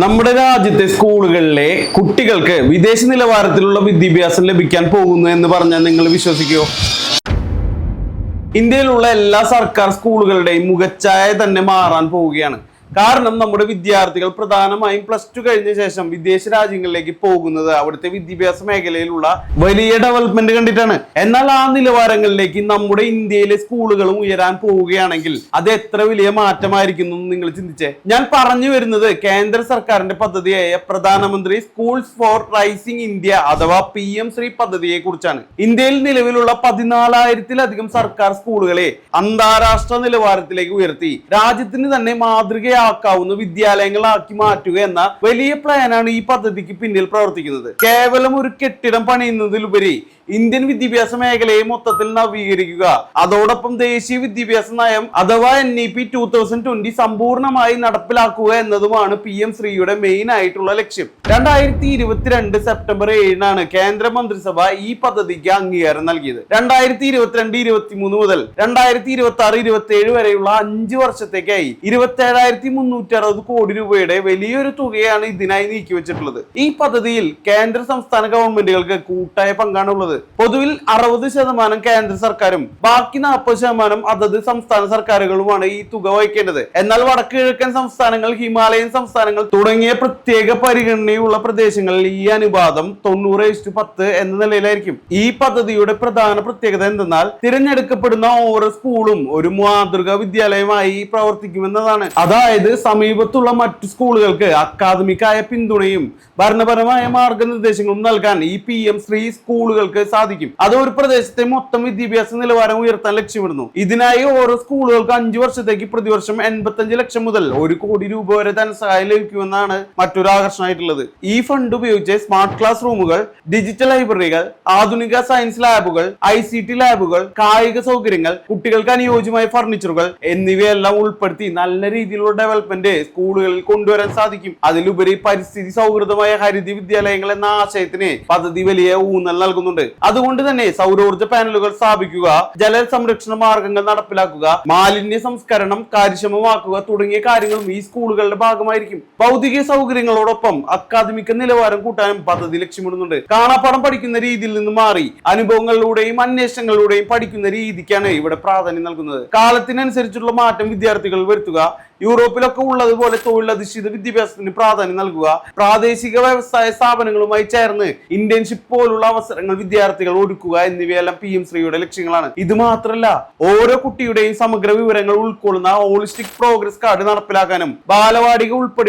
നമ്മുടെ രാജ്യത്തെ സ്കൂളുകളിലെ കുട്ടികൾക്ക് വിദേശ നിലവാരത്തിലുള്ള വിദ്യാഭ്യാസം ലഭിക്കാൻ പോകുന്നു എന്ന് പറഞ്ഞാൽ നിങ്ങൾ വിശ്വസിക്കുമോ? ഇന്ത്യയിലുള്ള എല്ലാ സർക്കാർ സ്കൂളുകളുടെയും മുഖച്ഛായ തന്നെ മാറാൻ പോവുകയാണ്. കാരണം നമ്മുടെ വിദ്യാർത്ഥികൾ പ്രധാനമായും +2 കഴിഞ്ഞ ശേഷം വിദേശ രാജ്യങ്ങളിലേക്ക് പോകുന്നത് അവിടുത്തെ വിദ്യാഭ്യാസ മേഖലയിലുള്ള വലിയ ഡെവലപ്മെന്റ് കണ്ടിട്ടാണ്. എന്നാൽ ആ നിലവാരങ്ങളിലേക്ക് നമ്മുടെ ഇന്ത്യയിലെ സ്കൂളുകളും ഉയരാൻ പോവുകയാണെങ്കിൽ അത് എത്ര വലിയ മാറ്റമായിരിക്കും എന്ന് നിങ്ങൾ ചിന്തിച്ചേ. ഞാൻ പറഞ്ഞു വരുന്നത് കേന്ദ്ര സർക്കാരിന്റെ പദ്ധതിയായ പ്രധാനമന്ത്രി സ്കൂൾസ് ഫോർ റൈസിംഗ് ഇന്ത്യ അഥവാ PM ശ്രീ പദ്ധതിയെ കുറിച്ചാണ്. ഇന്ത്യയിൽ നിലവിലുള്ള 14,000-ലധികം സർക്കാർ സ്കൂളുകളെ അന്താരാഷ്ട്ര നിലവാരത്തിലേക്ക് ഉയർത്തി രാജ്യത്തിന് തന്നെ മാതൃകയാക്കാവുന്ന വിദ്യാലയങ്ങളാക്കി മാറ്റുക എന്ന വലിയ പ്ലാനാണ് ഈ പദ്ധതിക്ക് പിന്നിൽ പ്രവർത്തിക്കുന്നത്. കേവലം ഒരു കെട്ടിടം പണിയുന്നതിലുപരി ഇന്ത്യൻ വിദ്യാഭ്യാസ മേഖലയെ മൊത്തത്തിൽ നവീകരിക്കുക, അതോടൊപ്പം ദേശീയ വിദ്യാഭ്യാസ നയം അഥവാ NEP 2020 സമ്പൂർണമായി നടപ്പിലാക്കുക എന്നതുമാണ് PM ശ്രീയുടെ മെയിൻ ആയിട്ടുള്ള ലക്ഷ്യം. 2022 സെപ്റ്റംബർ 7-നാണ് കേന്ദ്ര മന്ത്രിസഭ ഈ പദ്ധതിക്ക് അംഗീകാരം നൽകിയത്. 2022-23 മുതൽ 2026-27 വരെയുള്ള 5 വർഷത്തേക്കായി 27,360 കോടി രൂപയുടെ വലിയൊരു തുകയാണ് ഇതിനായി നീക്കിവെച്ചിട്ടുള്ളത്. ഈ പദ്ധതിയിൽ കേന്ദ്ര സംസ്ഥാന ഗവൺമെന്റുകൾക്ക് കൂട്ടായ പങ്കാണുള്ളത്. പൊതുവിൽ 60% കേന്ദ്ര സർക്കാരും ബാക്കി 40% അതത് സംസ്ഥാന സർക്കാരുകളുമാണ് ഈ തുക വഹിക്കേണ്ടത്. എന്നാൽ വടക്ക് കിഴക്കൻ സംസ്ഥാനങ്ങൾ, ഹിമാലയൻ സംസ്ഥാനങ്ങൾ തുടങ്ങിയ പ്രത്യേക പരിഗണനയുള്ള പ്രദേശങ്ങളിൽ ഈ അനുപാതം 90:10 എന്ന നിലയിലായിരിക്കും. ഈ പദ്ധതിയുടെ പ്രധാന പ്രത്യേകത എന്തെന്നാൽ തിരഞ്ഞെടുക്കപ്പെടുന്ന ഓരോ സ്കൂളും ഒരു മാതൃകാ വിദ്യാലയമായി പ്രവർത്തിക്കുമെന്നതാണ്. അതായത് സമീപത്തുള്ള മറ്റു സ്കൂളുകൾക്ക് അക്കാദമിക്കായ പിന്തുണയും ഭരണപരമായ മാർഗനിർദ്ദേശങ്ങളും നൽകാൻ ഈ PM ശ്രീ സ്കൂളുകൾക്ക് സാധിക്കും. അത് ഒരു പ്രദേശത്തെ മൊത്തം വിദ്യാഭ്യാസ നിലവാരം ഉയർത്താൻ ലക്ഷ്യമിടുന്നു. ഇതിനായി ഓരോ സ്കൂളുകൾക്ക് 5 വർഷത്തേക്ക് പ്രതിവർഷം 85 ലക്ഷം മുതൽ 1 കോടി രൂപ വരെ ധനസഹായം ലഭിക്കുമെന്നാണ് മറ്റൊരു ആകർഷണമായിട്ടുള്ളത്. ഈ ഫണ്ട് ഉപയോഗിച്ച് സ്മാർട്ട് ക്ലാസ് റൂമുകൾ, ഡിജിറ്റൽ ലൈബ്രറികൾ, ആധുനിക സയൻസ് ലാബുകൾ, ICT ലാബുകൾ, കായിക സൗകര്യങ്ങൾ, കുട്ടികൾക്ക് അനുയോജ്യമായ ഫർണിച്ചറുകൾ എന്നിവയെല്ലാം ഉൾപ്പെടുത്തി നല്ല രീതിയിലുള്ള ഡെവലപ്മെന്റ് സ്കൂളുകളിൽ കൊണ്ടുവരാൻ സാധിക്കും. അതിലുപരി പരിസ്ഥിതി സൗഹൃദമായ ഹരിത വിദ്യാലയങ്ങൾ എന്ന ആശയത്തിന് പദ്ധതി വലിയ ഊന്നൽ നൽകുന്നുണ്ട്. അതുകൊണ്ട് തന്നെ സൗരോർജ്ജ പാനലുകൾ സ്ഥാപിക്കുക, ജല സംരക്ഷണ മാർഗങ്ങൾ നടപ്പിലാക്കുക, മാലിന്യ സംസ്കരണം കാര്യക്ഷമമാക്കുക തുടങ്ങിയ കാര്യങ്ങളും ഈ സ്കൂളുകളുടെ ഭാഗമായിരിക്കും. ഭൗതിക സൗകര്യങ്ങളോടൊപ്പം അക്കാദമിക നിലവാരം കൂട്ടാനും പദ്ധതി ലക്ഷ്യമിടുന്നുണ്ട്. കാണാപ്പാഠം പഠിക്കുന്ന രീതിയിൽ നിന്ന് മാറി അനുഭവങ്ങളിലൂടെയും അന്വേഷണങ്ങളിലൂടെയും പഠിക്കുന്ന രീതിക്കാണ് ഇവിടെ പ്രാധാന്യം നൽകുന്നത്. കാലത്തിനനുസരിച്ചുള്ള മാറ്റം വിദ്യാർത്ഥികൾ വരുത്തുക, യൂറോപ്പിലൊക്കെ ഉള്ളതുപോലെ തൊഴിലധിഷ്ഠിത വിദ്യാഭ്യാസത്തിന് പ്രാധാന്യം നൽകുക, പ്രാദേശിക വ്യവസായ സ്ഥാപനങ്ങളുമായി ചേർന്ന് ഇന്റേൺഷിപ്പ് പോലുള്ള അവസരങ്ങൾ വിദ്യാർത്ഥികൾ ഒരുക്കുക എന്നിവയെല്ലാം PM ശ്രീയുടെ ലക്ഷ്യങ്ങളാണ്. ഇത് മാത്രമല്ല, ഓരോ കുട്ടിയുടെയും സമഗ്ര വിവരങ്ങൾ ഉൾക്കൊള്ളുന്ന ഹോളിസ്റ്റിക് പ്രോഗ്രസ് കാർഡ് നടപ്പിലാക്കാനും ബാലവാടിക ഉൾപ്പെടെ